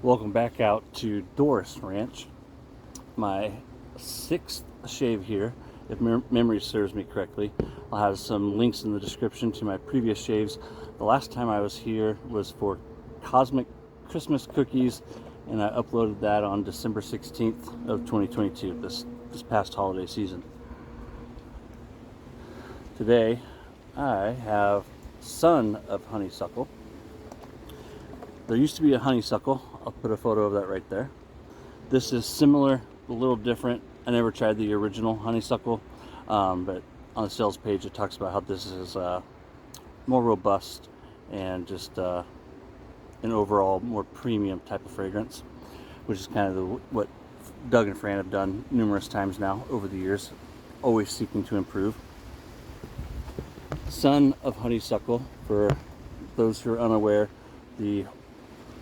Welcome back out to Dorris Ranch. My 6th shave here, if memory serves me correctly. I'll have some links in the description to my previous shaves. The last time I was here was for Cosmic Christmas Cookies, and I uploaded that on December 16th of 2022, this past holiday season. Today I have Son of Honeysuckle. There used to be a Honeysuckle. I'll put a photo of that right there. This is similar, a little different. I never tried the original Honeysuckle, but on the sales page it talks about how this is more robust and just an overall more premium type of fragrance, which is kind of what Doug and Fran have done numerous times now over the years, always seeking to improve. Son of Honeysuckle, for those who are unaware, the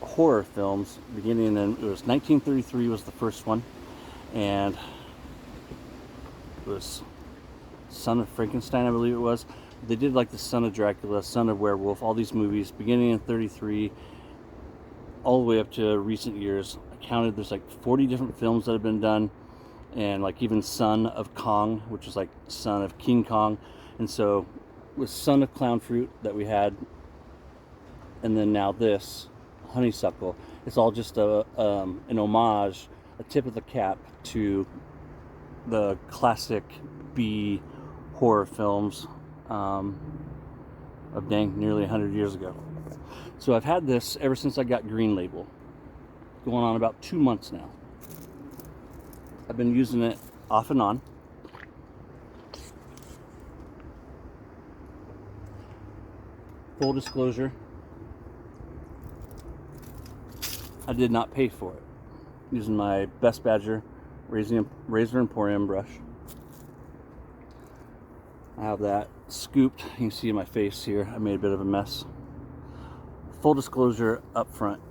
horror films beginning in, it was 1933 was the first one, and it was Son of Frankenstein, I believe it was. They did like the Son of Dracula, Son of Werewolf, all these movies beginning in 33 all the way up to recent years. I counted, there's like 40 different films that have been done, and like even Son of Kong, which is like Son of King Kong. And so with Son of Clown Fruit that we had, and then now this Honeysuckle, it's all just an homage, a tip of the cap to the classic B horror films of nearly 100 years ago. So I've had this ever since I got Green Label, going on about 2 months now. I've been using it off and on. Full disclosure, I did not pay for it. Using my Best Badger Razor Emporium brush. I have that scooped. You can see in my face here, I made a bit of a mess. Full disclosure up front,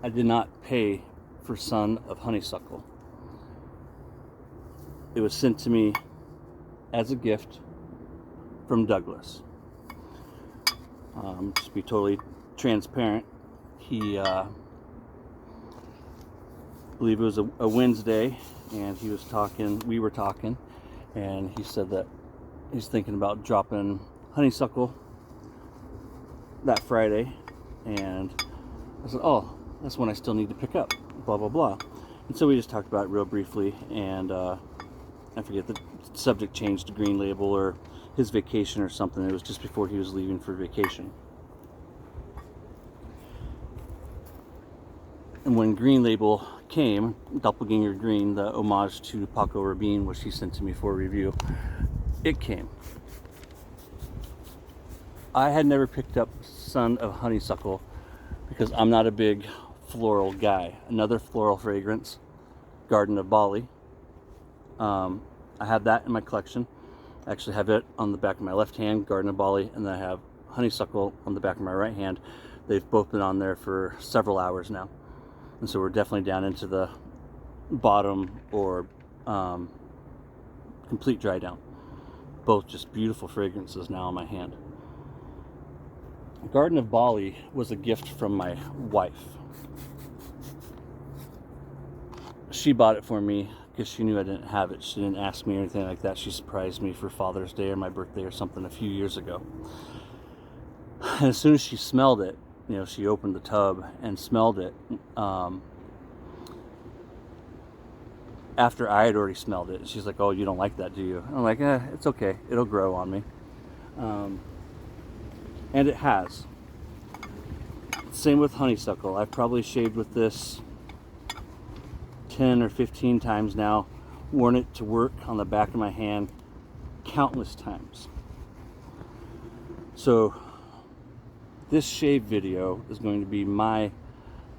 I did not pay for Son of Honeysuckle. It was sent to me as a gift from Douglas. Just to be totally transparent, he I believe it was a Wednesday, and we were talking, and he said that he's thinking about dropping Honeysuckle that Friday, and I said, oh, that's one I still need to pick up, blah blah blah. And so we just talked about it real briefly, and I forget, the subject changed to Green Label or his vacation or something. It was just before he was leaving for vacation. And when Green Label came, Doppelganger Green, the homage to Paco Rabanne, which he sent to me for review, it came. I had never picked up Son of Honeysuckle because I'm not a big floral guy. Another floral fragrance, Garden of Bali. I have that in my collection. I actually have it on the back of my left hand, Garden of Bali, and then I have Honeysuckle on the back of my right hand. They've both been on there for several hours now. And so we're definitely down into the bottom or complete dry down. Both just beautiful fragrances now in my hand. Garden of Bali was a gift from my wife. She bought it for me because she knew I didn't have it. She didn't ask me or anything like that. She surprised me for Father's Day or my birthday or something a few years ago. And as soon as she smelled it, you know, she opened the tub and smelled it. After I had already smelled it, she's like, "Oh, you don't like that, do you?" I'm like, "It's okay. It'll grow on me." And it has. Same with Honeysuckle. I've probably shaved with this 10 or 15 times now, worn it to work on the back of my hand countless times. So this shave video is going to be my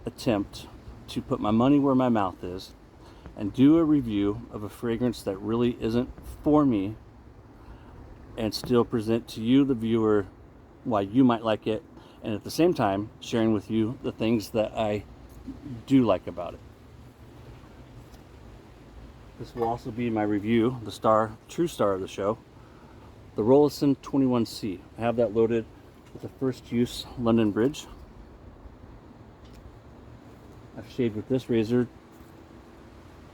attempt to put my money where my mouth is and do a review of a fragrance that really isn't for me, and still present to you, the viewer, why you might like it, and at the same time sharing with you the things that I do like about it. This will also be my review, the true star of the show, the Rollison 21C. I have that loaded with the first use London Bridge. I've shaved with this razor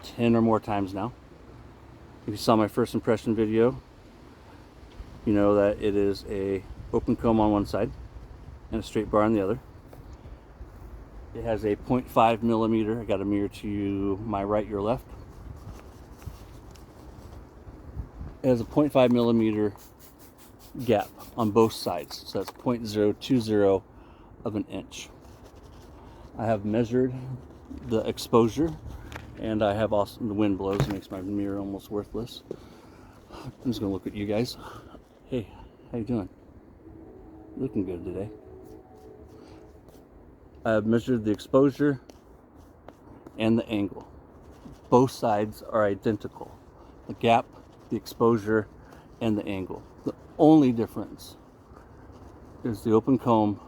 10 or more times now. If you saw my first impression video, you know that it is a open comb on one side and a straight bar on the other. It has a 0.5 millimeter. I got a mirror to my right, your left. It has a 0.5 millimeter gap on both sides, so that's 0.020 of an inch. I have measured the exposure, and I have also, the wind blows, it makes my mirror almost worthless. I'm just gonna look at you guys. Hey, how you doing? Looking good today. I have measured the exposure and the angle. Both sides are identical. The gap, the exposure, and the angle. The only difference is the open comb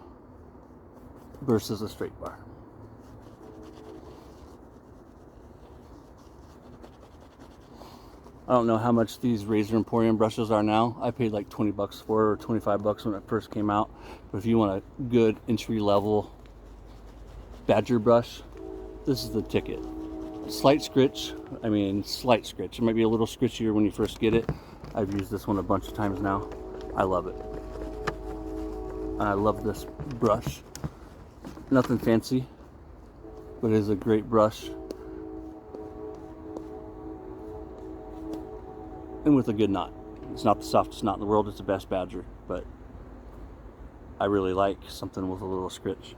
versus a straight bar. I don't know how much these Razor Emporium brushes are now. I paid like 20 bucks for it, or 25 bucks when it first came out. But if you want a good entry-level badger brush, this is the ticket. Slight scritch, slight scritch. It might be a little scritchier when you first get it. I've used this one a bunch of times now. I love it. And I love this brush. Nothing fancy, but it is a great brush. And with a good knot. It's not the softest knot in the world, it's the best badger, but I really like something with a little scritch.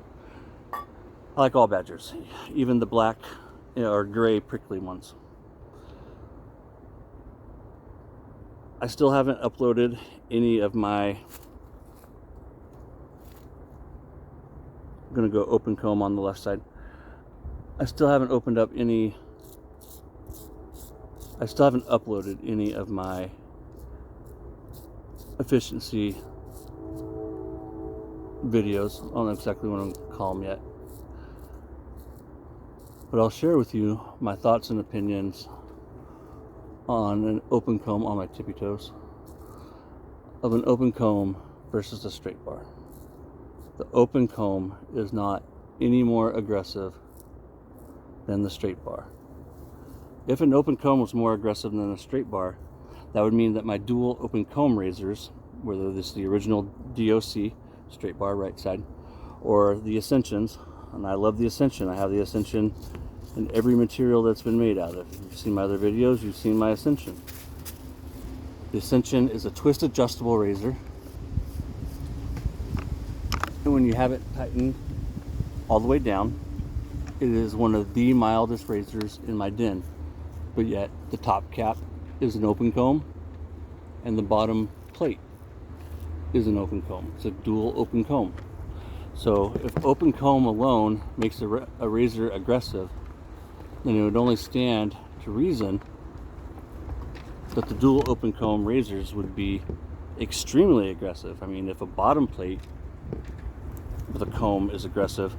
I like all badgers, even the black or gray prickly ones. I still haven't uploaded any of my, I'm gonna go open comb on the left side. I still haven't uploaded any of my efficiency videos. I don't know exactly what I'm gonna call them yet. But I'll share with you my thoughts and opinions on an open comb on my tippy toes, of an open comb versus a straight bar. The open comb is not any more aggressive than the straight bar. If an open comb was more aggressive than a straight bar, that would mean that my dual open comb razors, whether this is the original DOC, straight bar right side, or the Ascensions, and I love the Ascension. I have the Ascension in every material that's been made out of. If you've seen my other videos, you've seen my Ascension. The Ascension is a twist adjustable razor, and when you have it tightened all the way down, it is one of the mildest razors in my den. But yet the top cap is an open comb and the bottom plate is an open comb. It's a dual open comb. So if open comb alone makes a razor aggressive, then it would only stand to reason that the dual open comb razors would be extremely aggressive. I mean, if a bottom plate with a comb is aggressive,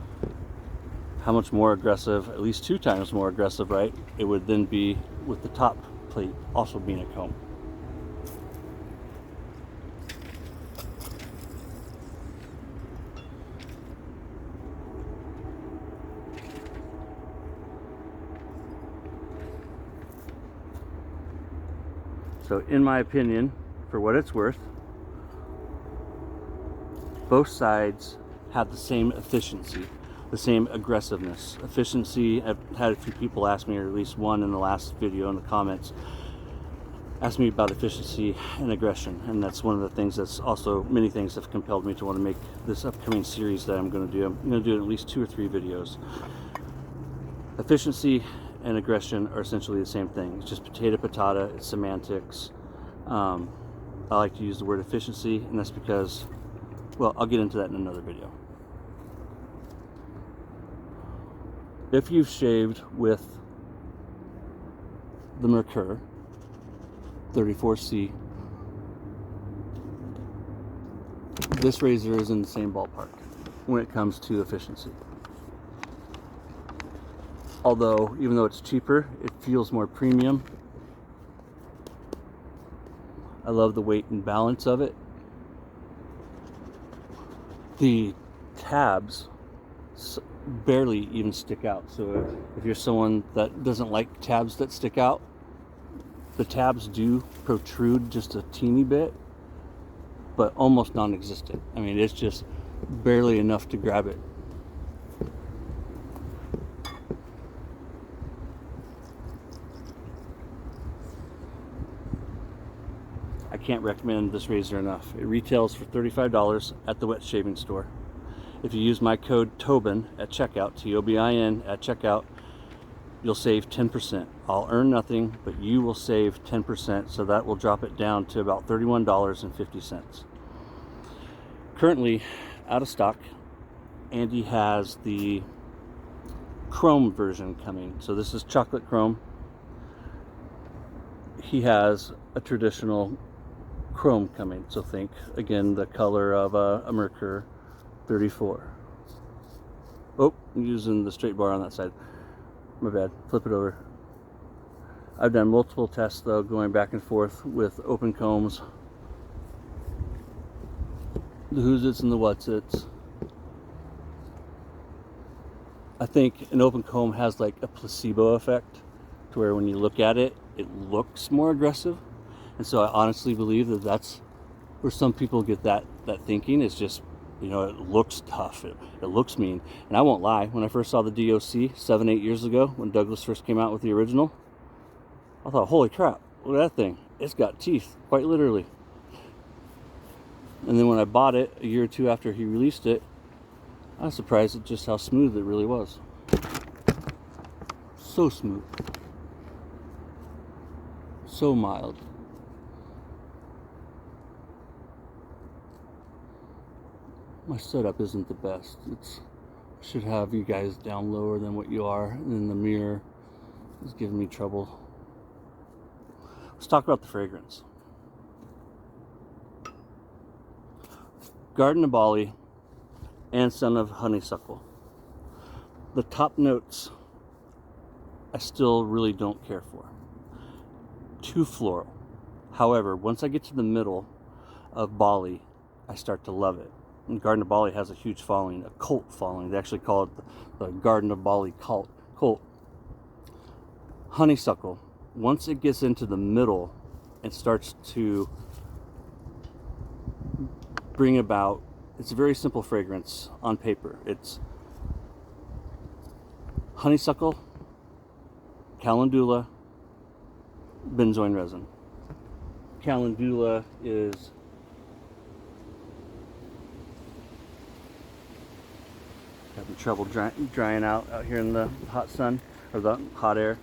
how much more aggressive, at least 2 times more aggressive, right? It would then be with the top plate also being a comb. So in my opinion, for what it's worth, both sides have the same efficiency, the same aggressiveness. Efficiency, I've had a few people ask me, or at least one in the last video in the comments, asked me about efficiency and aggression, and that's one of the things that's also, many things have compelled me to want to make this upcoming series that I'm going to do. I'm going to do at least 2 or 3 videos. Efficiency and aggression are essentially the same thing. It's just potato patata, it's semantics. I like to use the word efficiency, and that's because, well, I'll get into that in another video. If you've shaved with the Merkur 34C, this razor is in the same ballpark when it comes to efficiency. Although, even though it's cheaper, it feels more premium. I love the weight and balance of it. The tabs barely even stick out. So if you're someone that doesn't like tabs that stick out, the tabs do protrude just a teeny bit, but almost non-existent. I mean, it's just barely enough to grab it. I can't recommend this razor enough. It retails for $35 at the wet shaving store. If you use my code Tobin at checkout, T-O-B-I-N at checkout, you'll save 10%. I'll earn nothing, but you will save 10%, so that will drop it down to about $31.50. Currently out of stock. Andy has the chrome version coming. So this is chocolate chrome. He has a traditional chrome coming. So think, again, the color of a Merkur 34. Oh, I'm using the straight bar on that side. My bad. Flip it over. I've done multiple tests though, going back and forth with open combs, the who's its and the what's its. I think an open comb has like a placebo effect, to where when you look at it, it looks more aggressive. And so I honestly believe that that's where some people get that thinking. It's just, you know, it looks tough, it looks mean. And I won't lie, when I first saw the DOC 7-8 years ago, when Douglas first came out with the original, I thought, holy crap, look at that thing, it's got teeth, quite literally. And then when I bought it a year or two after he released it, I was surprised at just how smooth it really was. So smooth, so mild. My setup isn't the best. I should have you guys down lower than what you are, and then the mirror is giving me trouble. Let's talk about the fragrance. Garden of Bali and Son of Honeysuckle. The top notes I still really don't care for. Too floral. However, once I get to the middle of Bali, I start to love it. And Garden of Bali has a huge following, a cult following. They actually call it the Garden of Bali cult. Honeysuckle, once it gets into the middle and starts to bring about, it's a very simple fragrance on paper. It's honeysuckle, calendula, benzoin resin. Calendula is having trouble drying out here in the hot sun, or the hot air.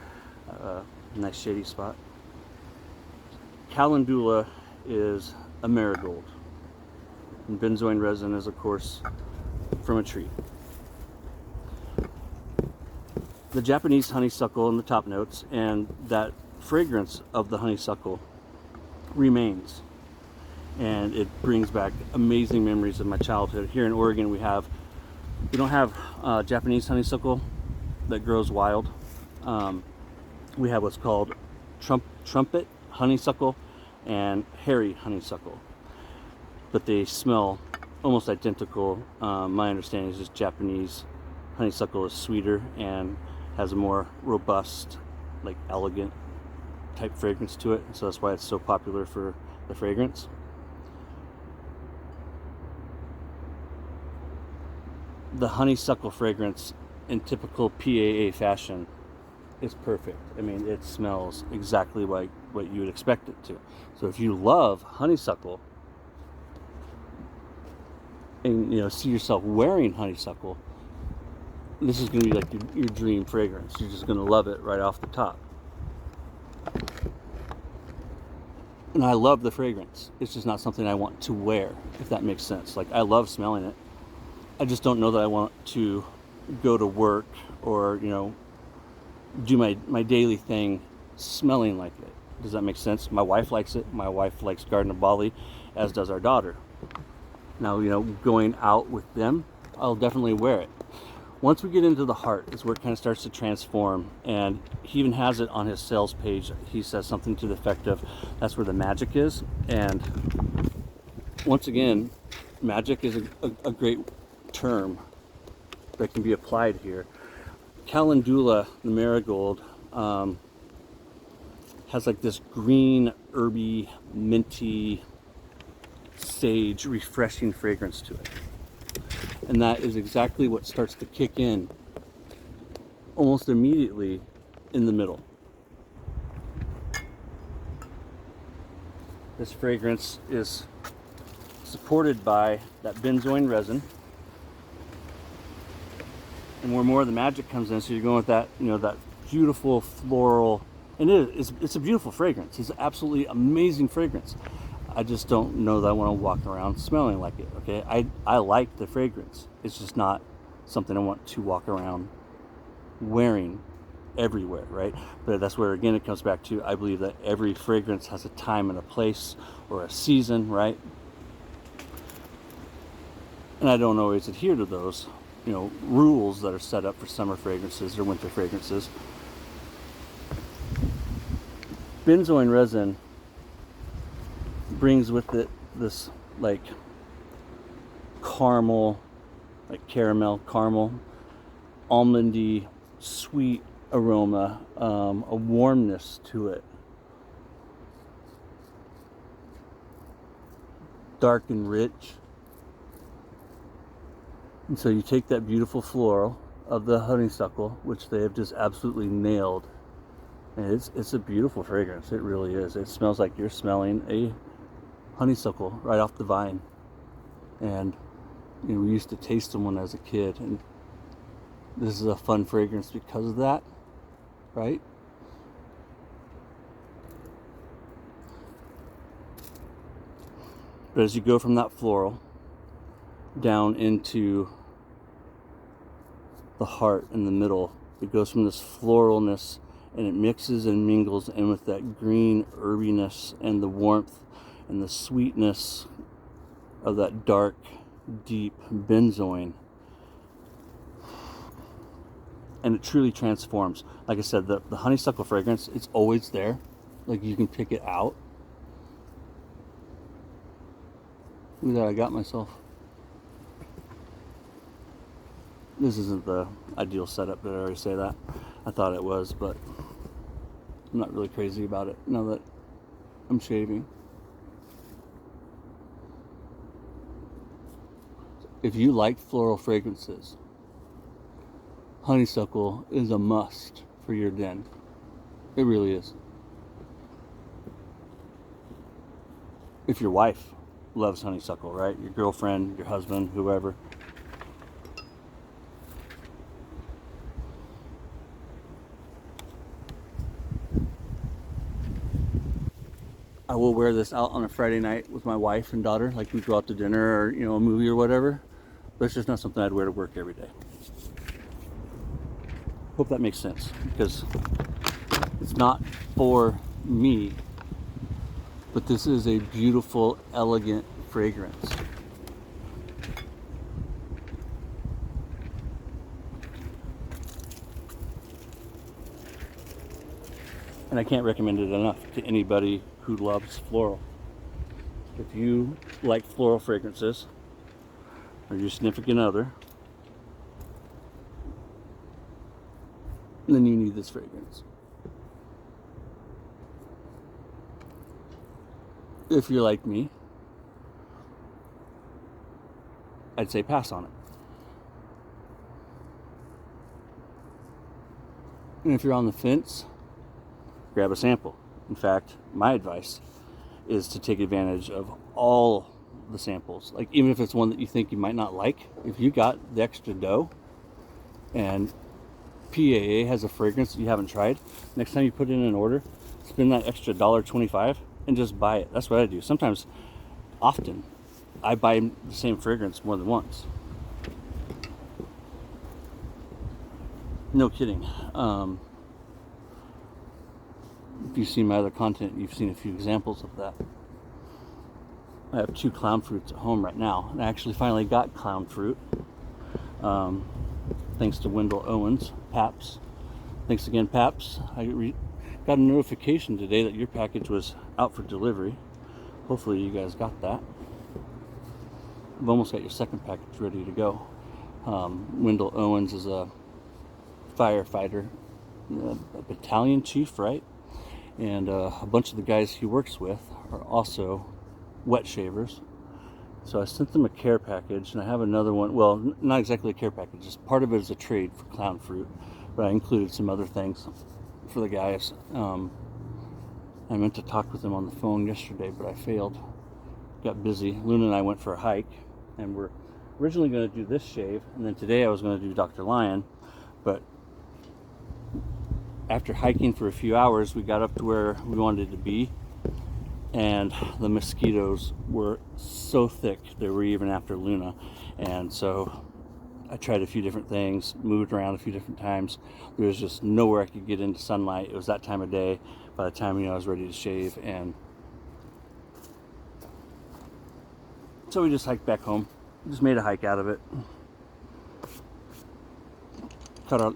Nice shady spot. Calendula is a marigold, and benzoin resin is, of course, from a tree. The Japanese honeysuckle in the top notes, and that fragrance of the honeysuckle remains, and it brings back amazing memories of my childhood. Here in Oregon, we don't have Japanese honeysuckle that grows wild. We have what's called trumpet honeysuckle and hairy honeysuckle, but they smell almost identical. My understanding is just Japanese honeysuckle is sweeter and has a more robust, like elegant type fragrance to it, so that's why it's so popular for the fragrance. The honeysuckle fragrance in typical PAA fashion is perfect. I mean, it smells exactly like what you would expect it to. So if you love honeysuckle and see yourself wearing honeysuckle, this is going to be like your dream fragrance. You're just going to love it right off the top. And I love the fragrance. It's just not something I want to wear, if that makes sense. Like, I love smelling it. I just don't know that I want to go to work or, do my daily thing smelling like it. Does that make sense? My wife likes it. My wife likes Garden of Bali, as does our daughter. Now, going out with them, I'll definitely wear it. Once we get into the heart is where it kind of starts to transform, and he even has it on his sales page. He says something to the effect of, that's where the magic is. And once again, magic is a great term that can be applied here. Calendula, the marigold, has like this green, herby, minty, sage, refreshing fragrance to it. And that is exactly what starts to kick in almost immediately in the middle. This fragrance is supported by that benzoin resin. And where more of the magic comes in, so you're going with that, you know, that beautiful floral, and it's a beautiful fragrance. It's an absolutely amazing fragrance. I just don't know that I want to walk around smelling like it, okay? I like the fragrance. It's just not something I want to walk around wearing everywhere, right? But that's where, again, it comes back to, I believe that every fragrance has a time and a place or a season, right? And I don't always adhere to those, you know, rules that are set up for summer fragrances or winter fragrances. Benzoin resin brings with it this like caramel, like caramel, almondy, sweet aroma, a warmness to it. Dark and rich. And so you take that beautiful floral of the honeysuckle, which they have just absolutely nailed. And it's a beautiful fragrance. It really is. It smells like you're smelling a honeysuckle right off the vine. And you know, we used to taste them when I was a kid, and this is a fun fragrance because of that, right? But as you go from that floral down into the heart in the middle, it goes from this floralness, and it mixes and mingles in with that green herbiness and the warmth and the sweetness of that dark, deep benzoin. And it truly transforms. Like I said, the honeysuckle fragrance, it's always there. Like, you can pick it out. Look at that, I got myself. This isn't the ideal setup, did I already say that? I thought it was, but I'm not really crazy about it now that I'm shaving. If you like floral fragrances, honeysuckle is a must for your den. It really is. If your wife loves honeysuckle, right? Your girlfriend, your husband, whoever. I will wear this out on a Friday night with my wife and daughter, like we go out to dinner or, you know, a movie or whatever. But it's just not something I'd wear to work every day. Hope that makes sense, because it's not for me, but this is a beautiful, elegant fragrance. And I can't recommend it enough to anybody who loves floral. If you like floral fragrances, or your significant other, then you need this fragrance. If you're like me, I'd say pass on it. And if you're on the fence, grab a sample. In fact, my advice is to take advantage of all the samples. Like, even if it's one that you think you might not like, if you got the extra dough and PAA has a fragrance that you haven't tried, next time you put in an order, spend that extra $1.25 and just buy it. That's what I do. Sometimes, often, I buy the same fragrance more than once. No kidding. If you've seen my other content, you've seen a few examples of that. I have 2 clown fruits at home right now, and I actually finally got clown fruit, thanks to Wendell Owens, Paps. Thanks again, Paps. I got a notification today that your package was out for delivery. Hopefully you guys got that. I've almost got your second package ready to go. Wendell Owens is a firefighter, a battalion chief, right? And a bunch of the guys he works with are also wet shavers. So I sent them a care package, and I have another one. Well, not exactly a care package. Just part of it is a trade for clown fruit, but I included some other things for the guys. I meant to talk with them on the phone yesterday, but I failed. Got busy. Luna and I went for a hike, and we're originally going to do this shave, and then today I was going to do Dr. Lion, but after hiking for a few hours, we got up to where we wanted to be, and the mosquitoes were so thick they were even after Luna. And so I tried a few different things, moved around a few different times. There was just nowhere I could get into sunlight. It was that time of day by the time I was ready to shave, and so we just hiked back home. Just made a hike out of it. Cut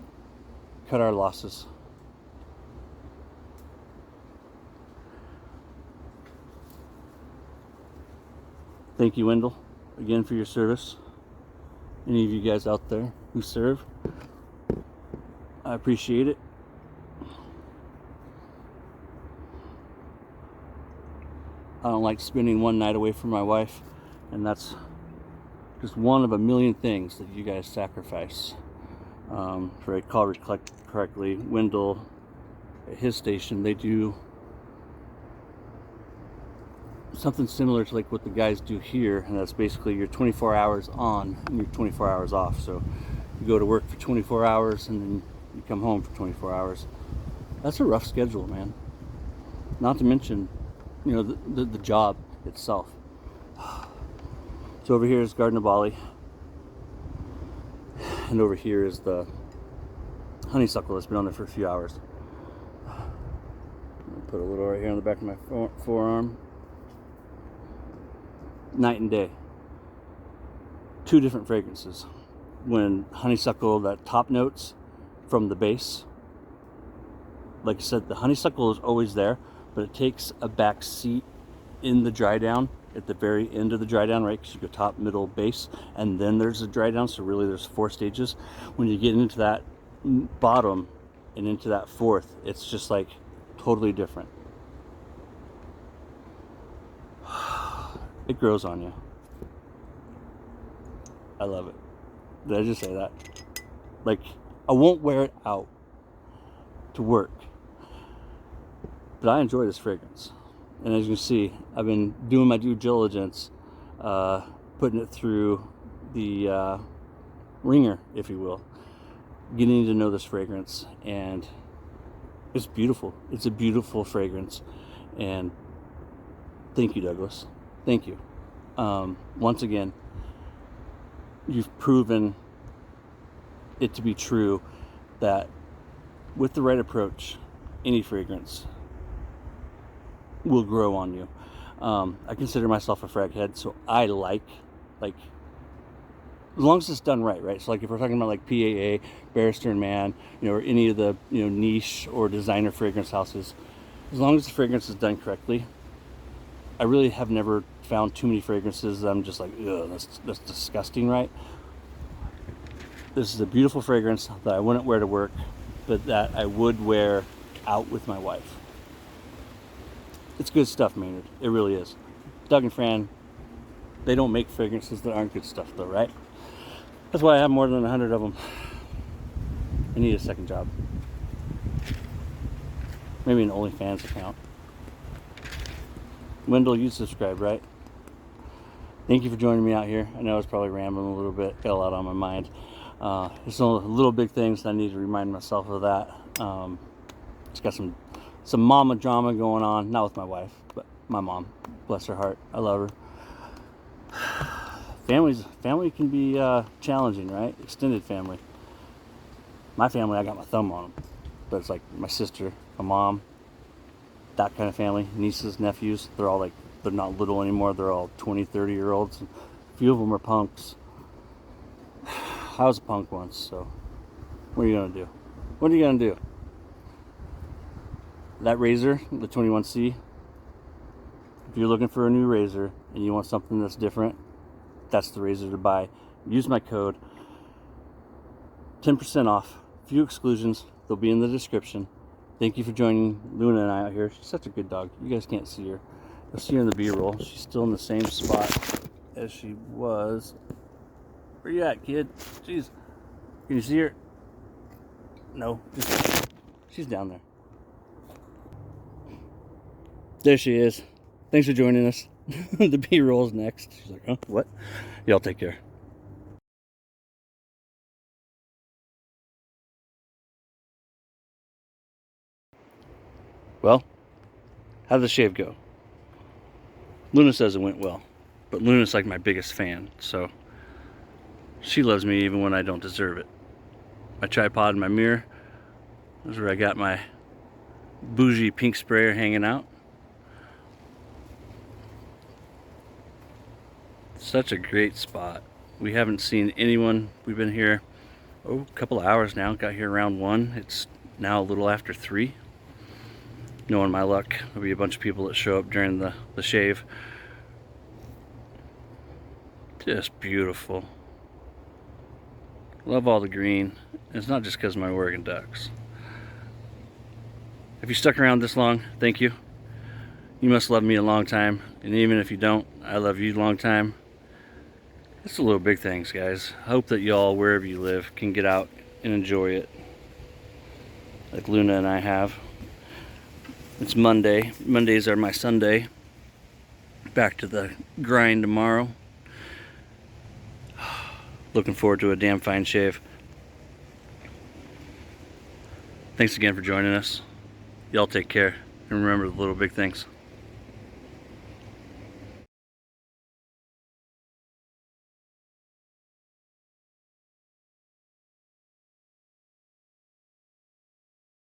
our losses. Thank you, Wendell, again for your service. Any of you guys out there who serve, I appreciate it. I don't like spending one night away from my wife, and that's just one of a million things that you guys sacrifice. If I recall correctly, Wendell, at his station, they do something similar to like what the guys do here, and that's basically you're 24 hours on and you're 24 hours off. So you go to work for 24 hours and then you come home for 24 hours. That's a rough schedule, man. Not to mention, you know, the job itself. So over here is Garden of Bali, and over here is the honeysuckle that's been on there for a few hours. Put a little right here on the back of my forearm. Night and day. Two different fragrances. When honeysuckle, that top notes from the base, like I said, the honeysuckle is always there, but it takes a back seat in the dry down at the very end of the dry down, right? Because you go top, middle, base, and then there's a dry down. So really there's 4 stages. When you get into that bottom and into that fourth, it's just like totally different. It grows on you. I love it. Did I just say that? Like, I won't wear it out to work, but I enjoy this fragrance. And as you can see, I've been doing my due diligence, putting it through the ringer, if you will, getting to know this fragrance, and it's beautiful. It's a beautiful fragrance, and thank you, Douglas. Thank you. Once again, you've proven it to be true that with the right approach, any fragrance will grow on you. I consider myself a frag head, so I like, as long as it's done right? So like if we're talking about like PAA, Barrister and Mann, you know, or any of the, you know, niche or designer fragrance houses, as long as the fragrance is done correctly, I really have never found too many fragrances that I'm just like, ugh, that's disgusting, right? This is a beautiful fragrance that I wouldn't wear to work, but that I would wear out with my wife. It's good stuff, Maynard. It really is. Doug and Fran, they don't make fragrances that aren't good stuff, though, right? That's why I have more than 100 of them. I need a second job. Maybe an OnlyFans account. Wendell, you subscribed, right? Thank you for joining me out here. I know I was probably rambling a little bit, got a lot on my mind. There's some little big things, and I need to remind myself of that. Just got some mama drama going on, not with my wife, but my mom. Bless her heart. I love her. Family can be challenging, right? Extended family. My family, I got my thumb on them. But it's like my sister, my mom, that kind of family, nieces, nephews, they're all like, they're not little anymore. They're all 20, 30-year-olds. A few of them are punks. I was a punk once, so what are you going to do? What are you going to do? That razor, the 21C, if you're looking for a new razor and you want something that's different, that's the razor to buy. Use my code. 10% off. Few exclusions. They'll be in the description. Thank you for joining Luna and I out here. She's such a good dog. You guys can't see her. You'll see her in the B-roll. She's still in the same spot as she was. Where you at, kid? Jeez. Can you see her? No. She's down there. There she is. Thanks for joining us. The B-roll's next. She's like, huh? What? Y'all take care. Well, how did the shave go? Luna says it went well, but Luna's like my biggest fan, so she loves me even when I don't deserve it. My tripod and my mirror, this is where I got my bougie pink sprayer hanging out. Such a great spot. We haven't seen anyone. We've been here a couple of hours now. Got here around 1. It's now a little after 3. Knowing my luck, there'll be a bunch of people that show up during the shave. Just beautiful. Love all the green. It's not just because of my Oregon Ducks. If you stuck around this long, thank you. You must love me a long time. And even if you don't, I love you a long time. It's the little big things, guys. I hope that y'all, wherever you live, can get out and enjoy it. Like Luna and I have. It's Monday. Mondays are my Sunday. Back to the grind tomorrow. Looking forward to a damn fine shave. Thanks again for joining us. Y'all take care. And remember the little big things.